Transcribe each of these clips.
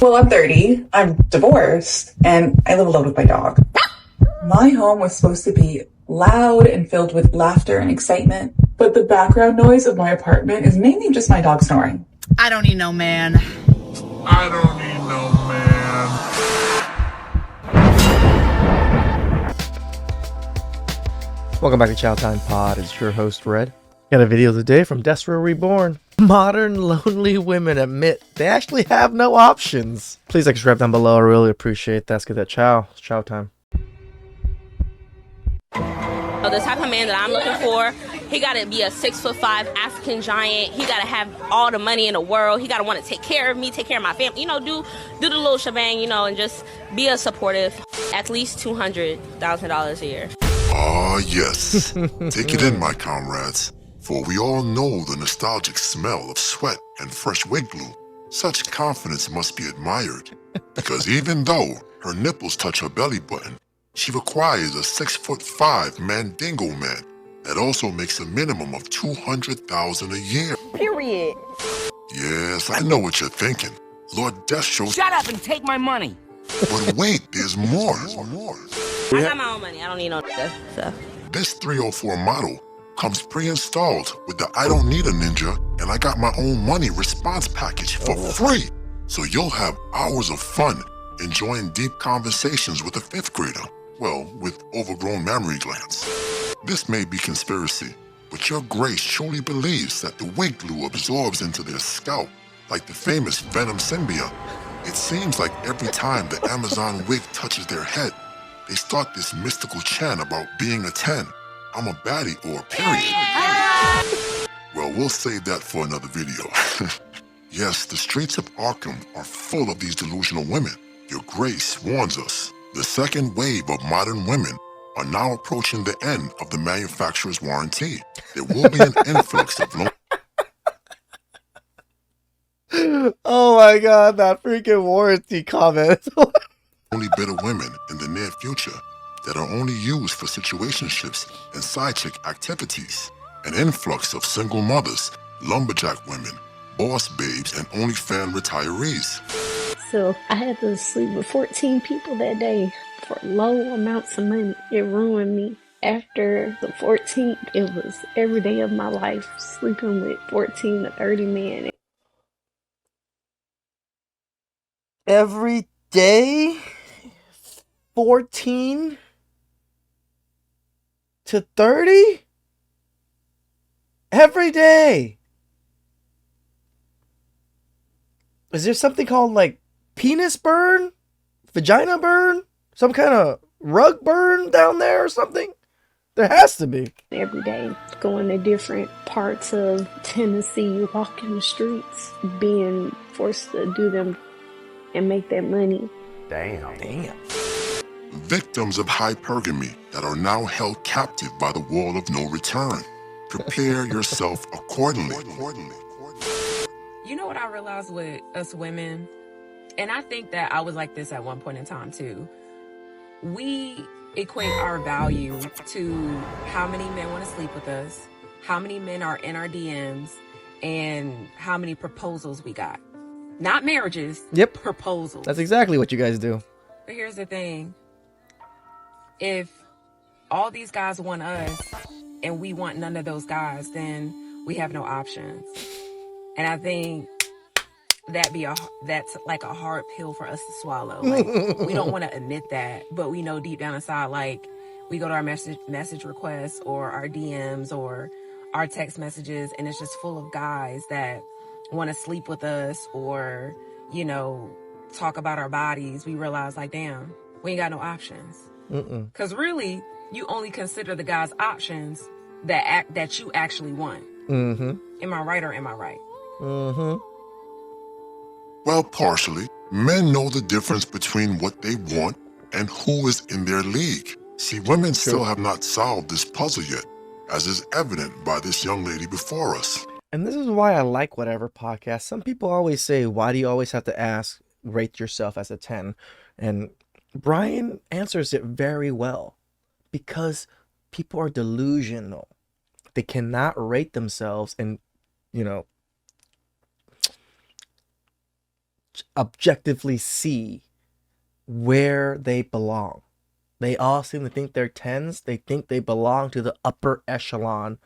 Well, I'm 30, I'm divorced, and I live alone with my dog. My home was supposed to be loud and filled with laughter and excitement, but the background noise of my apartment is mainly just my dog snoring. I don't need no man. I don't need no man. Welcome back to TheChowTimePod. It's your host, Red. Got a video today from Desperate Reborn. Modern lonely women admit they actually have no options. Please like, subscribe down below. I really appreciate that. Let's get that chow. It's chow time. The type of man that I'm looking for, he got to be a 6'5" African giant. He got to have all the money in the world. He got to want to take care of me, take care of my family. You know, do the little shebang, you know, and just be a supportive. At least $200,000 a year. Ah, yes. Take it in, my comrades. For we all know the nostalgic smell of sweat and fresh wig glue. Such confidence must be admired. Because even though her nipples touch her belly button, she requires a 6'5" mandingo man that also makes a minimum of $200,000 a year. Period. Yes, I know what you're thinking. Lord Death shows. Shut up and take my money. But wait, there's more. I got my own money. I don't need no stuff. This 304 model comes pre-installed with the I don't need a ninja and I got my own money response package for free. So you'll have hours of fun enjoying deep conversations with a 5th grader. Well, with overgrown mammary glands. This may be conspiracy, but your grace truly believes that the wig glue absorbs into their scalp like the famous Venom symbiote. It seems like every time the Amazon wig touches their head, they start this mystical chant about being a 10. I'm a baddie or a period. Well, we'll save that for another video. Yes, the streets of Arkham are full of these delusional women. Your grace warns us. The second wave of modern women are now approaching the end of the manufacturer's warranty. There will be an influx of Oh my god, that freaking warranty comment. only bitter women in the near future that are only used for situationships and side chick activities. An influx of single mothers, lumberjack women, boss babes, and OnlyFans retirees. So I had to sleep with 14 people that day for low amounts of money. It ruined me. After the 14th, it was every day of my life sleeping with 14 to 30 men. Every day? 14 to 30? Every day. Is there something called like penis burn? Vagina burn? Some kind of rug burn down there or something? There has to be. Every day, going to different parts of Tennessee, walking the streets, being forced to do them and make that money. Damn. Victims of hypergamy that are now held captive by the wall of no return. Prepare yourself accordingly. You know what I realized with us women? And I think that I was like this at one point in time too. We equate our value to how many men want to sleep with us, how many men are in our DMs, and how many proposals we got. Not marriages, Yep. proposals. That's exactly what you guys do. But here's the thing. If all these guys want us and we want none of those guys, then we have no options. And I think that's like a hard pill for us to swallow. Like, we don't want to admit that, but we know deep down inside, like, we go to our message requests or our DMs or our text messages, and it's just full of guys that want to sleep with us or, you know, talk about our bodies. We realize, like, damn, we ain't got no options. Because really, you only consider the guy's options that you actually want. Am I right or am I right? Well, partially. Men know the difference between what they want and who is in their league. See, women still have not solved this puzzle yet, as is evident by this young lady before us. And this is why I like whatever podcast. Some people always say, why do you always have to rate yourself as a 10? And Brian answers it very well. Because people are delusional. They cannot rate themselves and, objectively see where they belong. They all seem to think they're 10s. They think they belong to the upper echelon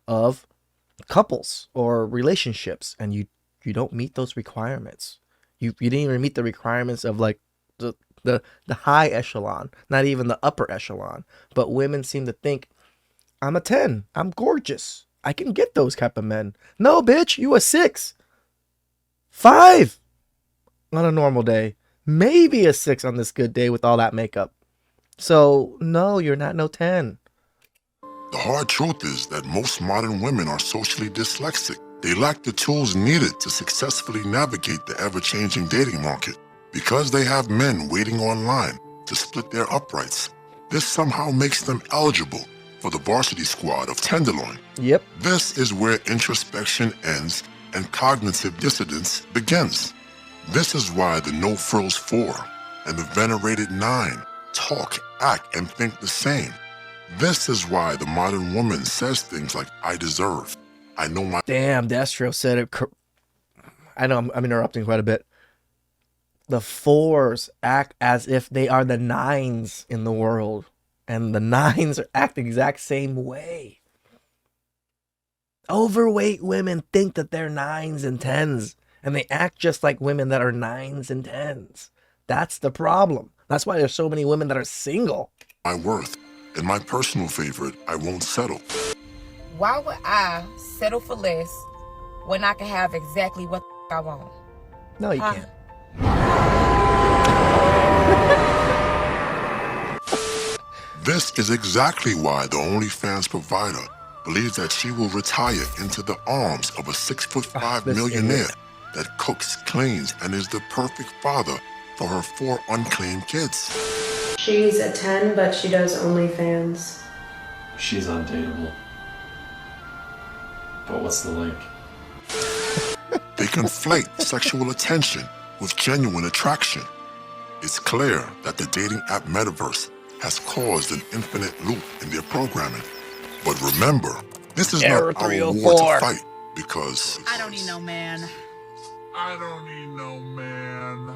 of couples or relationships, and you don't meet those requirements. You didn't even meet the requirements of like the high echelon, not even the upper echelon. But women seem to think, I'm a 10. I'm gorgeous. I can get those type of men. No, bitch, you a 6. 5 on a normal day. Maybe a 6 on this good day with all that makeup. So, no, you're not no 10. The hard truth is that most modern women are socially dyslexic. They lack the tools needed to successfully navigate the ever-changing dating market. Because they have men waiting online to split their uprights, this somehow makes them eligible for the varsity squad of Tenderloin. Yep. This is where introspection ends and cognitive dissonance begins. This is why the No Frills 4 and the venerated 9 talk, act, and think the same. This is why the modern woman says things like, I deserve. I know my... Damn, Destro said it. I know I'm interrupting quite a bit. The 4s act as if they are the 9s in the world. And the 9s act the exact same way. Overweight women think that they're 9s and 10s. And they act just like women that are 9s and 10s. That's the problem. That's why there's so many women that are single. My worth. And my personal favorite, I won't settle. Why would I settle for less when I can have exactly what I want? No, you can't. This is exactly why the OnlyFans provider believes that she will retire into the arms of a 6'5" millionaire that cooks, cleans, and is the perfect father for her 4 unclaimed kids. She's a 10, but she does OnlyFans. She's undateable. But what's the link? They conflate sexual attention with genuine attraction. It's clear that the dating app metaverse has caused an infinite loop in their programming. But remember, this is not our war to fight, because... I don't need no man. I don't need no man.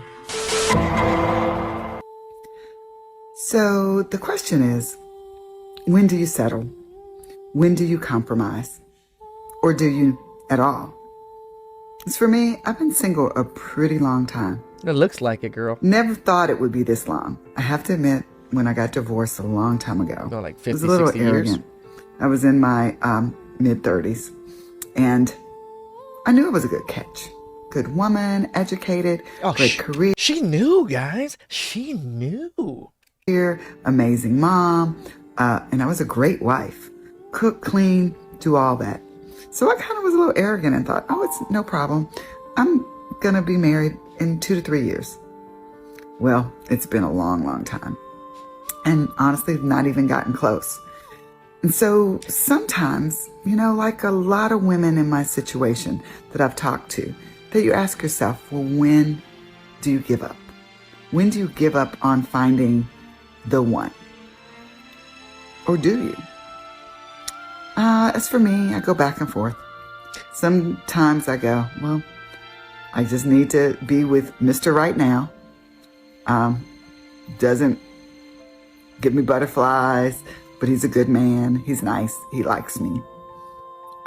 So the question is, when do you settle? When do you compromise? Or do you at all? As for me, I've been single a pretty long time. It looks like it, girl. Never thought it would be this long. I have to admit, when I got divorced a long time ago, like 50, it was a little 60 arrogant. years? I was in my mid-30s, and I knew it was a good catch. Good woman, educated, great career. She knew, guys. She knew. Amazing mom, and I was a great wife. Cook, clean, do all that. So I kind of was a little arrogant and thought, oh, it's no problem. I'm going to be married in 2 to 3 years. Well, it's been a long, long time. And honestly, not even gotten close. And so sometimes, like a lot of women in my situation that I've talked to, that you ask yourself, well, when do you give up? When do you give up on finding the one? Or do you? As for me, I go back and forth. Sometimes I go, well, I just need to be with Mr. Right now. Doesn't give me butterflies, but he's a good man. He's nice. He likes me.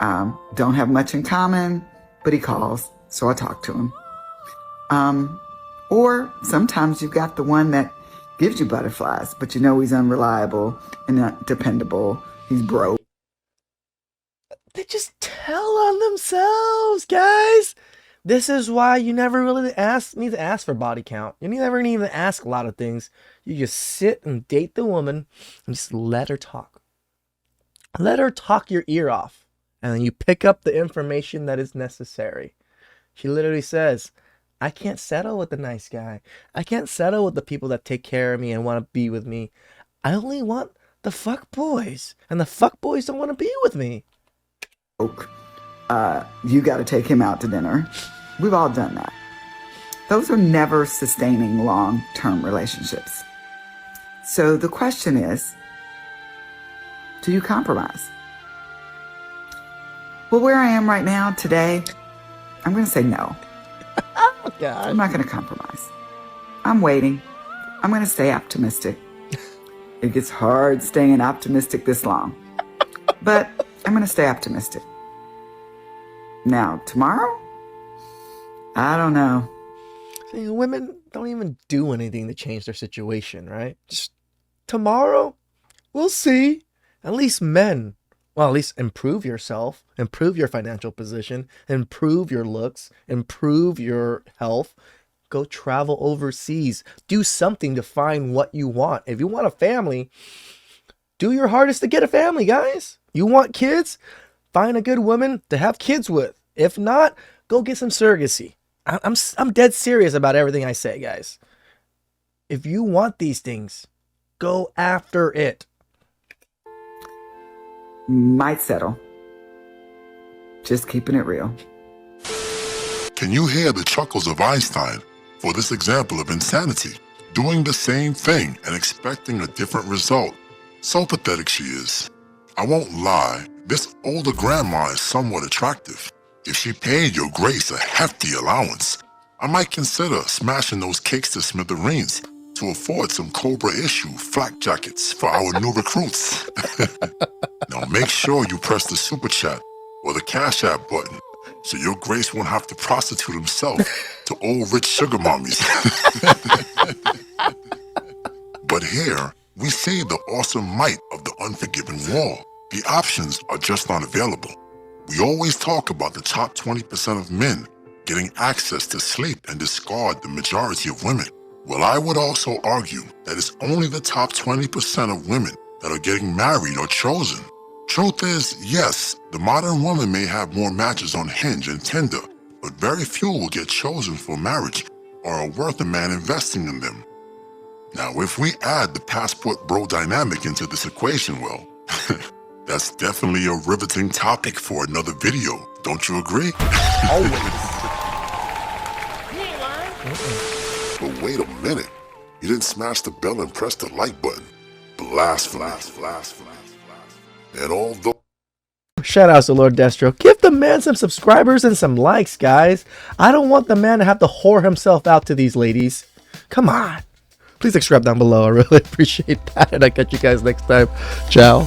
Don't have much in common, but he calls, so I talk to him. Or sometimes you've got the one that gives you butterflies, but he's unreliable and not dependable. He's broke. They just tell on themselves, guys. This is why you never really need to ask for body count. You never need to ask a lot of things. You just sit and date the woman and just let her talk. Let her talk your ear off. And then you pick up the information that is necessary. She literally says, I can't settle with the nice guy. I can't settle with the people that take care of me and want to be with me. I only want the fuck boys. And the fuck boys don't want to be with me. You got to take him out to dinner. We've all done that. Those are never sustaining long-term relationships. So the question is, do you compromise? Well, where I am right now today, I'm going to say no. I'm not going to compromise. I'm waiting. I'm going to stay optimistic. It gets hard staying optimistic this long. But I'm going to stay optimistic. Now, tomorrow? I don't know. See, women don't even do anything to change their situation, right? Just tomorrow, we'll see. At least men, well, at least improve yourself, improve your financial position, improve your looks, improve your health. Go travel overseas. Do something to find what you want. If you want a family, do your hardest to get a family, guys. You want kids? Find a good woman to have kids with. If not, go get some surrogacy. I'm dead serious about everything I say, guys. If you want these things, go after it. Might settle. Just keeping it real. Can you hear the chuckles of Einstein for this example of insanity? Doing the same thing and expecting a different result. So pathetic she is. I won't lie, this older grandma is somewhat attractive. If she paid your grace a hefty allowance, I might consider smashing those cakes to smithereens to afford some Cobra issue flak jackets for our new recruits. Now make sure you press the super chat or the Cash App button so your grace won't have to prostitute himself to old rich sugar mommies. But here, we see the awesome might of the unforgiving wall. The options are just not available. We always talk about the top 20% of men getting access to sleep and discard the majority of women. Well, I would also argue that it's only the top 20% of women that are getting married or chosen. Truth is, yes, the modern woman may have more matches on Hinge and Tinder, but very few will get chosen for marriage or are worth a man investing in them. Now, if we add the passport bro dynamic into this equation, well, that's definitely a riveting topic for another video. Don't you agree? Always. But wait a minute. You didn't smash the bell and press the like button. Blasphemy. And although... Shout outs to Lord Destro. Give the man some subscribers and some likes, guys. I don't want the man to have to whore himself out to these ladies. Come on. Please subscribe down below. I really appreciate that. And I'll catch you guys next time. Ciao.